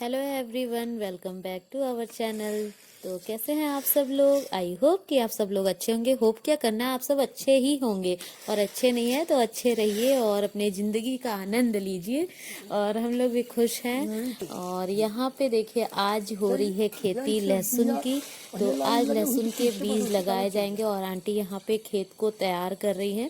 Hello everyone, welcome back to our channel. तो कैसे हैं आप सब लोग? आई होप कि आप सब लोग अच्छे होंगे। होप क्या करना है, आप सब अच्छे ही होंगे, और अच्छे नहीं है तो अच्छे रहिए और अपने ज़िंदगी का आनंद लीजिए। और हम लोग भी खुश हैं। और यहाँ पे देखिए, आज हो रही है खेती लहसुन की। तो आज लहसुन के बीज लगाए जाएंगे और आंटी यहाँ पे खेत को तैयार कर रही हैं।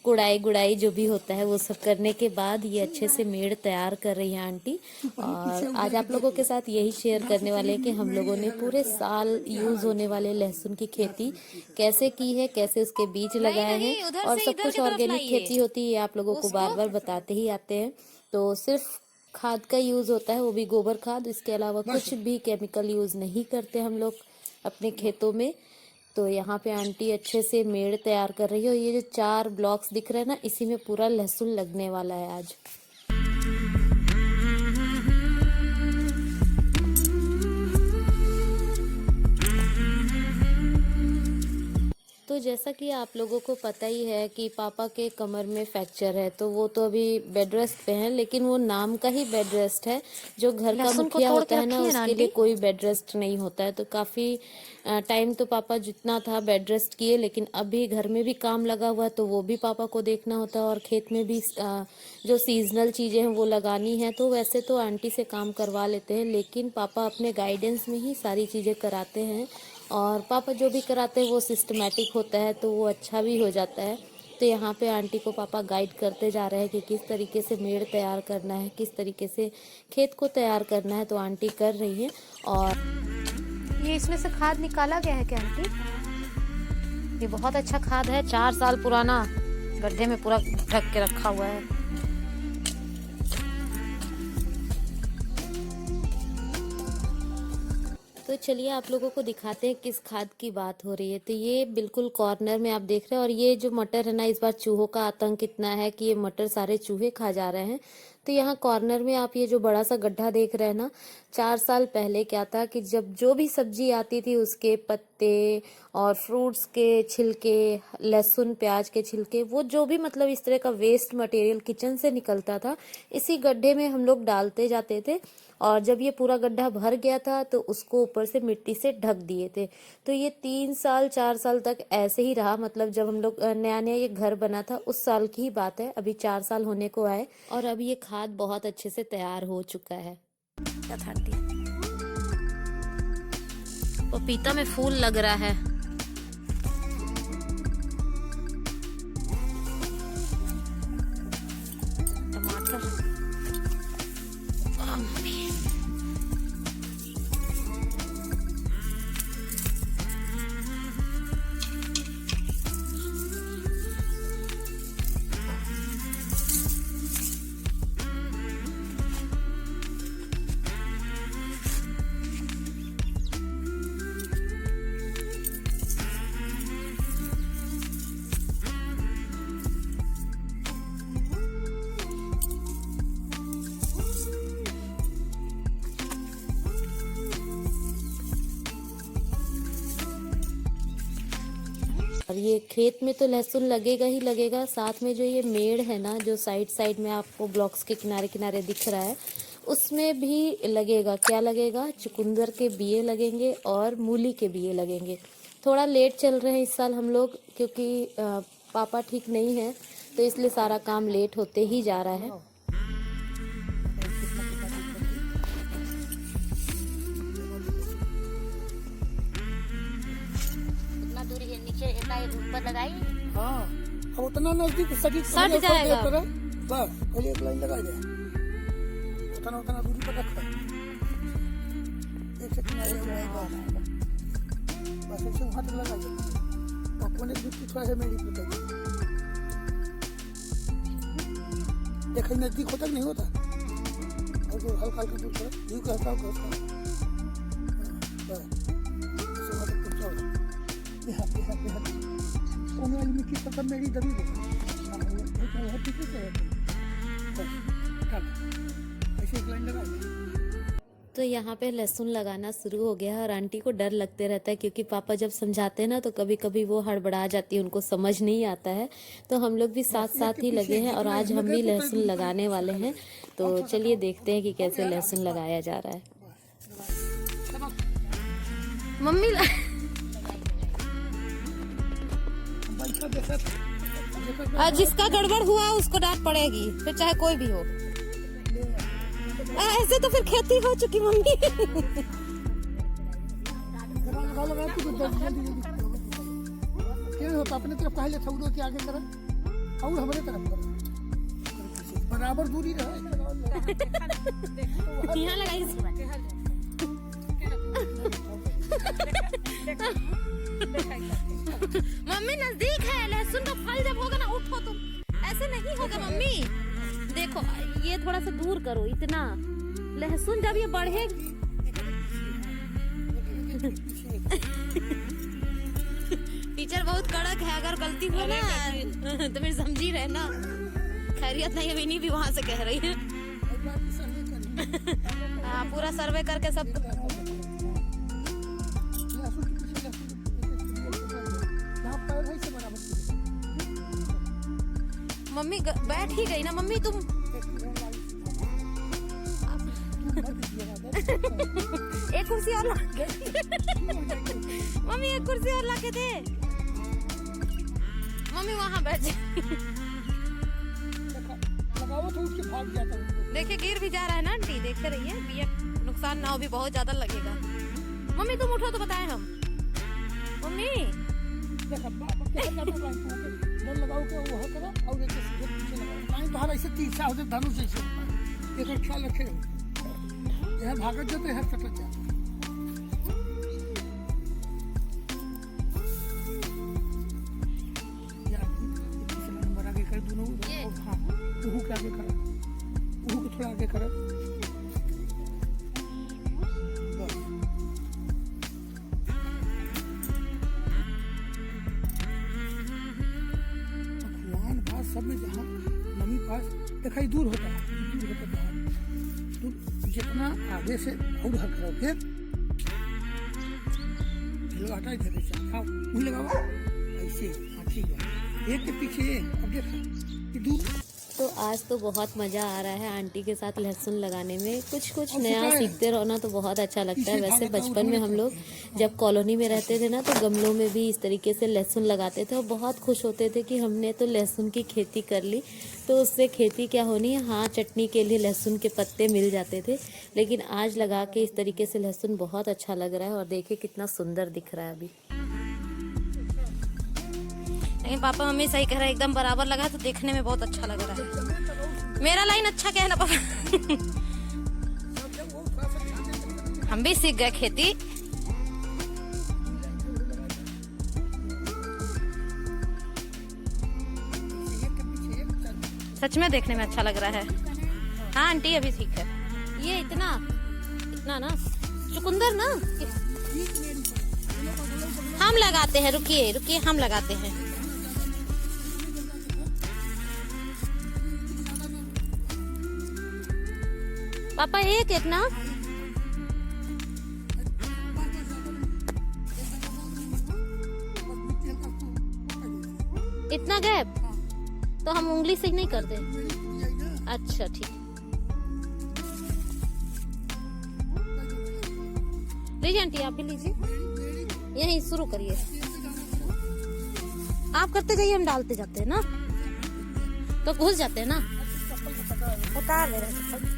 गुड़ाई गुड़ाई जो भी होता है वो सब करने के बाद ये अच्छे से मेड़ तैयार कर रही है आंटी। और आज आप लोगों के साथ यही शेयर करने वाले हैं कि हम लोगों ने पूरे साल यूज होने वाले लहसुन की खेती कैसे की है, कैसे उसके बीज लगाए हैं, और सब कुछ ऑर्गेनिक खेती होती है, आप लोगों को बार बार बताते ही आते हैं। तो सिर्फ खाद का यूज होता है, वो भी गोबर खाद। इसके अलावा कुछ भी केमिकल यूज नहीं करते हम लोग अपने खेतों में। तो यहाँ पे आंटी अच्छे से मेड़ तैयार कर रही है, और ये जो 4 ब्लॉक्स दिख रहे हैं ना, इसी में पूरा लहसुन लगने वाला है आज। तो जैसा कि आप लोगों को पता ही है कि पापा के कमर में फ्रैक्चर है, तो वो तो अभी बेड रेस्ट पे हैं, लेकिन वो नाम का ही बेड रेस्ट है। जो घर का मुखिया होता है ना, उसके लिए कोई बेड रेस्ट नहीं होता है। तो काफ़ी टाइम तो पापा जितना था बेड रेस्ट किए, लेकिन अभी घर में भी काम लगा हुआ है, तो वो भी पापा को देखना होता है, और खेत में भी जो सीजनल चीज़ें हैं वो लगानी है। तो वैसे तो आंटी से काम करवा लेते हैं, लेकिन पापा अपने गाइडेंस में ही सारी चीज़ें कराते हैं। और पापा जो भी कराते हैं वो सिस्टमेटिक होता है, तो वो अच्छा भी हो जाता है। तो यहाँ पे आंटी को पापा गाइड करते जा रहे हैं कि किस तरीके से मेड़ तैयार करना है, किस तरीके से खेत को तैयार करना है। तो आंटी कर रही हैं। और ये इसमें से खाद निकाला गया है क्या आंटी? ये बहुत अच्छा खाद है, 4 साल पुराना, गड्ढे में पूरा ढक के रखा हुआ है। तो चलिए आप लोगों को दिखाते हैं किस खाद की बात हो रही है। तो ये बिल्कुल कॉर्नर में आप देख रहे हैं, और ये जो मटर है ना, इस बार चूहों का आतंक इतना है कि ये मटर सारे चूहे खा जा रहे हैं। तो यहाँ कॉर्नर में आप ये जो बड़ा सा गड्ढा देख रहे हैं ना, 4 साल पहले क्या था कि जब जो भी सब्जी आती थी उसके पत्ते और फ्रूट्स के छिलके, लहसुन प्याज के छिलके, वो जो भी मतलब इस तरह का वेस्ट मटेरियल किचन से निकलता था, इसी गड्ढे में हम लोग डालते जाते थे। और जब ये पूरा गड्ढा भर गया था तो उसको ऊपर से मिट्टी से ढक दिए थे। तो ये 3 साल 4 साल तक ऐसे ही रहा। मतलब जब हम लोग नया नया ये घर बना था उस साल की ही बात है, अभी 4 साल होने को आए, और अब ये खाद बहुत अच्छे से तैयार हो चुका है। पपीता में फूल लग रहा है। टमाटर, और ये खेत में तो लहसुन लगेगा ही लगेगा, साथ में जो ये मेड़ है ना, जो साइड साइड में आपको ब्लॉक्स के किनारे किनारे दिख रहा है, उसमें भी लगेगा। क्या लगेगा? चुकंदर के बीए लगेंगे और मूली के बीए लगेंगे। थोड़ा लेट चल रहे हैं इस साल हम लोग, क्योंकि पापा ठीक नहीं है, तो इसलिए सारा काम लेट होते ही जा रहा है। दूरी है, नीचे ऊपर लगाई। हाँ, अब उतना नजदीक सट जाएगा। बस पहले एक लाइन लगा दे, उतना उतना दूरी पर रखा, एक से किनारे बस ऐसे वहाँ तक लगा दे, और कोने की थोड़ा सा मेरी पकड़ देखिए, नजदीक होता कि नहीं होता, और जो हल्का हल्का दूर करो, यूँ कहता हूँ कोने वाली मिट्टी पकड़ मेरी दबी गई, ऐसे एक लाइन लगा। तो यहाँ पे लहसुन लगाना शुरू हो गया है और आंटी को डर लगते रहता है क्योंकि पापा जब समझाते हैं ना तो कभी कभी वो हड़बड़ा जाती है, उनको समझ नहीं आता है। तो हम लोग भी साथ साथ ही लगे हैं और आज हम भी लहसुन लगाने वाले हैं। तो चलिए देखते हैं कि कैसे लहसुन लगाया जा रहा है। मम्मी जिसका गड़बड़ हुआ उसको डांट पड़ेगी, फिर चाहे कोई भी हो। ऐसे तो फिर खेती हो चुकी मम्मी। क्या होता अपने तरफ कहा लेता उड़ो के आगे करन और हमारे तरफ करन बराबर दूरी रहे। यहाँ लगाई मम्मी, नजदीक है। लहसुन का फल जब होगा ना, उठो तुम। ऐसे नहीं होगा मम्मी, देखो ये थोड़ा सा दूर करो। इतना लहसुन जब ये बढ़ेगी टीचर बहुत कड़क है, अगर गलती हो ना तो फिर समझी रहे ना। खैरियत नहीं, अभी नहीं भी वहां से कह रही है। हाँ, पूरा सर्वे करके सब। मम्मी बैठ ही गई ना मम्मी, तुम एक कुर्सी और मम्मी, एक कुर्सी और ला के दे मम्मी, वहाँ बैठ। देखिए गिर भी जा रहा है ना आंटी, देखते रहिए, बिया नुकसान ना हो भी, बहुत ज्यादा लगेगा। मम्मी तुम उठो तो बताए हम। मम्मी लगाओ के वो करो और एक सीधे पीछे लगाओ। लाइन बाहर ऐसे तीसरा होते धनुष ऐसे एक ख्याल रखे हो। यह भागत जो है कट जा। यार किसी नंबर आगे कर दोनों। हां वो के आगे करो, वो को थोड़ा आगे करो। सब में जहाँ नमी पास दिखाई दूर होता है, तो जितना आगे से और हर करोगे आटा इधर से आओ उन लगाओ ऐसे। हाँ ठीक है, एक के पीछे अब देखो कि दूर। तो आज तो बहुत मज़ा आ रहा है आंटी के साथ लहसुन लगाने में। कुछ नया सीखते रहो ना तो बहुत अच्छा लगता है। वैसे बचपन में हम लोग जब कॉलोनी में रहते थे ना तो गमलों में भी इस तरीके से लहसुन लगाते थे और बहुत खुश होते थे कि हमने तो लहसुन की खेती कर ली। तो उससे खेती क्या होनी है, हाँ चटनी के लिए लहसुन के पत्ते मिल जाते थे। लेकिन आज लगा के इस तरीके से लहसुन बहुत अच्छा लग रहा है और देखिए कितना सुंदर दिख रहा है अभी। लेकिन पापा मम्मी सही कह रहे हैं, एकदम बराबर लगा तो देखने में बहुत अच्छा लग रहा है। मेरा लाइन अच्छा क्या है ना पापा। हम भी सीख गए खेती। सच में देखने में अच्छा लग रहा है। हाँ आंटी अभी ठीक है। ये इतना ना चुकंदर ना हम लगाते हैं। रुकिए हम लगाते हैं। पापा एक ना इतना गैप तो हम उंगली से ही नहीं करते। अच्छा ठीक, लीजिए आंटी आप भी लीजिए, यहीं शुरू करिए। आप करते जाइए, हम डालते जाते हैं ना तो घुस जाते हैं ना। उतार ले रहे हैं।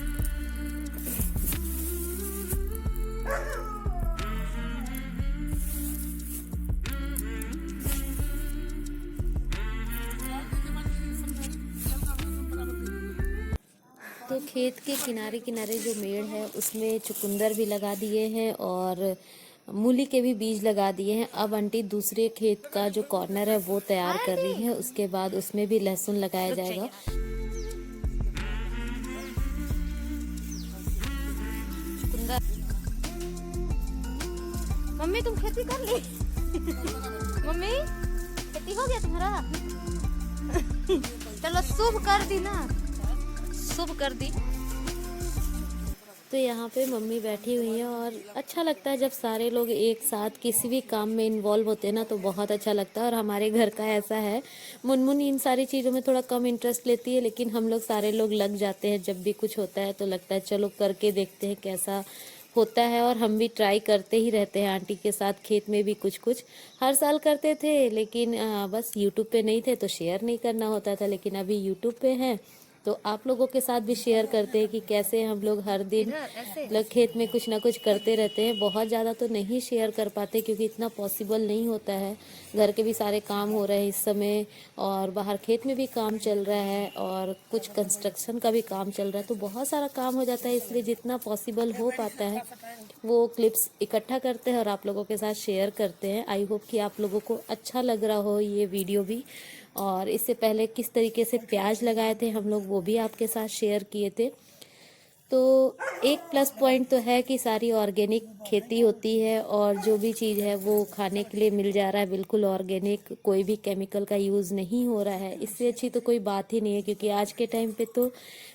तो खेत के किनारे किनारे जो मेड़ है उसमें चुकंदर भी लगा दिए हैं और मूली के भी बीज लगा दिए हैं। अब आंटी दूसरे खेत का जो कॉर्नर है वो तैयार कर रही है, उसके बाद उसमें भी लहसुन लगाया जाएगा। मम्मी तुम खेती कर ली? मम्मी खेती हो गया तुम्हारा? चलो शुभ कर दी ना, शुभ कर दी। तो यहाँ पे मम्मी बैठी हुई हैं और अच्छा लगता है जब सारे लोग एक साथ किसी भी काम में इन्वॉल्व होते हैं ना, तो बहुत अच्छा लगता है। और हमारे घर का ऐसा है, मुनमुन इन सारी चीज़ों में थोड़ा कम इंटरेस्ट लेती है, लेकिन हम लोग सारे लोग लग जाते हैं। जब भी कुछ होता है तो लगता है चलो करके देखते हैं कैसा होता है। और हम भी ट्राई करते ही रहते हैं आंटी के साथ, खेत में भी कुछ कुछ हर साल करते थे, लेकिन बस यूट्यूब पे नहीं थे तो शेयर नहीं करना होता था। लेकिन अभी यूट्यूब पे हैं तो आप लोगों के साथ भी शेयर करते हैं कि कैसे हम लोग हर दिन खेत में कुछ ना कुछ करते रहते हैं। बहुत ज़्यादा तो नहीं शेयर कर पाते क्योंकि इतना पॉसिबल नहीं होता है, घर के भी सारे काम हो रहे हैं इस समय, और बाहर खेत में भी काम चल रहा है, और कुछ कंस्ट्रक्शन का भी काम चल रहा है, तो बहुत सारा काम हो जाता है। इसलिए जितना पॉसिबल हो पाता है वो क्लिप्स इकट्ठा करते हैं और आप लोगों के साथ शेयर करते हैं। आई होप कि आप लोगों को अच्छा लग रहा हो ये वीडियो भी। और इससे पहले किस तरीके से प्याज लगाए थे हम लोग वो भी आपके साथ शेयर किए थे। तो एक प्लस पॉइंट तो है कि सारी ऑर्गेनिक खेती होती है और जो भी चीज़ है वो खाने के लिए मिल जा रहा है, बिल्कुल ऑर्गेनिक, कोई भी केमिकल का यूज़ नहीं हो रहा है। इससे अच्छी तो कोई बात ही नहीं है, क्योंकि आज के टाइम पे तो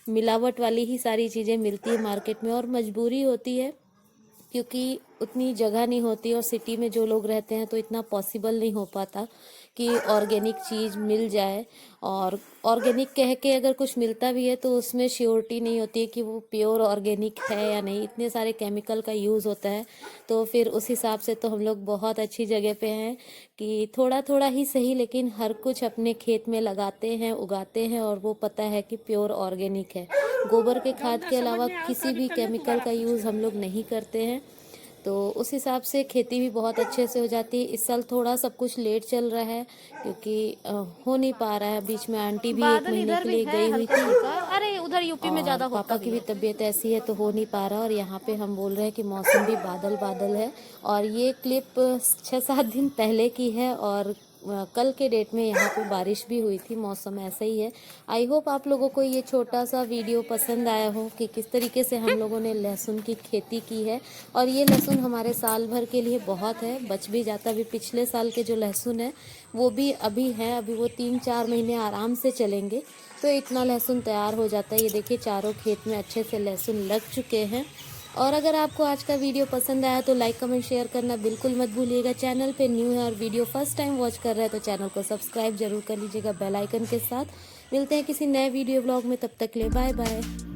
मिलावट वाली ही सारी चीज़ें मिलती है मार्केट में, और मजबूरी होती है क्योंकि उतनी जगह नहीं होती, और सिटी में जो लोग रहते हैं तो इतना पॉसिबल नहीं हो पाता कि ऑर्गेनिक चीज़ मिल जाए। और ऑर्गेनिक कह के अगर कुछ मिलता भी है तो उसमें श्योरिटी नहीं होती है कि वो प्योर ऑर्गेनिक है या नहीं, इतने सारे केमिकल का यूज़ होता है। तो फिर उस हिसाब से तो हम लोग बहुत अच्छी जगह पे हैं कि थोड़ा थोड़ा ही सही लेकिन हर कुछ अपने खेत में लगाते हैं, उगाते हैं, और वो पता है कि प्योर ऑर्गेनिक है। गोबर के खाद के अलावा किसी भी केमिकल का यूज़ हम लोग नहीं करते हैं, तो उस हिसाब से खेती भी बहुत अच्छे से हो जाती है। इस साल थोड़ा सब कुछ लेट चल रहा है क्योंकि हो नहीं पा रहा है। बीच में आंटी भी 1 महीने के लिए गई हुई थी, अरे उधर यूपी में ज्यादा और होता पापा की भी तबीयत ऐसी है तो हो नहीं पा रहा। और यहाँ पे हम बोल रहे हैं कि मौसम भी बादल बादल है। और ये क्लिप 6-7 दिन पहले की है, और कल के डेट में यहाँ पे बारिश भी हुई थी, मौसम ऐसा ही है। आई होप आप लोगों को ये छोटा सा वीडियो पसंद आया हो कि किस तरीके से हम लोगों ने लहसुन की खेती की है। और ये लहसुन हमारे साल भर के लिए बहुत है, बच भी जाता। अभी पिछले साल के जो लहसुन है वो भी अभी है, अभी वो 3-4 महीने आराम से चलेंगे, तो इतना लहसुन तैयार हो जाता है। ये देखिए चारों खेत में अच्छे से लहसुन लग चुके हैं। और अगर आपको आज का वीडियो पसंद आया तो लाइक कमेंट शेयर करना बिल्कुल मत भूलिएगा। चैनल पे न्यू है और वीडियो फर्स्ट टाइम वॉच कर रहे हैं तो चैनल को सब्सक्राइब जरूर कर लीजिएगा बेल आइकन के साथ। मिलते हैं किसी नए वीडियो ब्लॉग में, तब तक के लिए बाय बाय।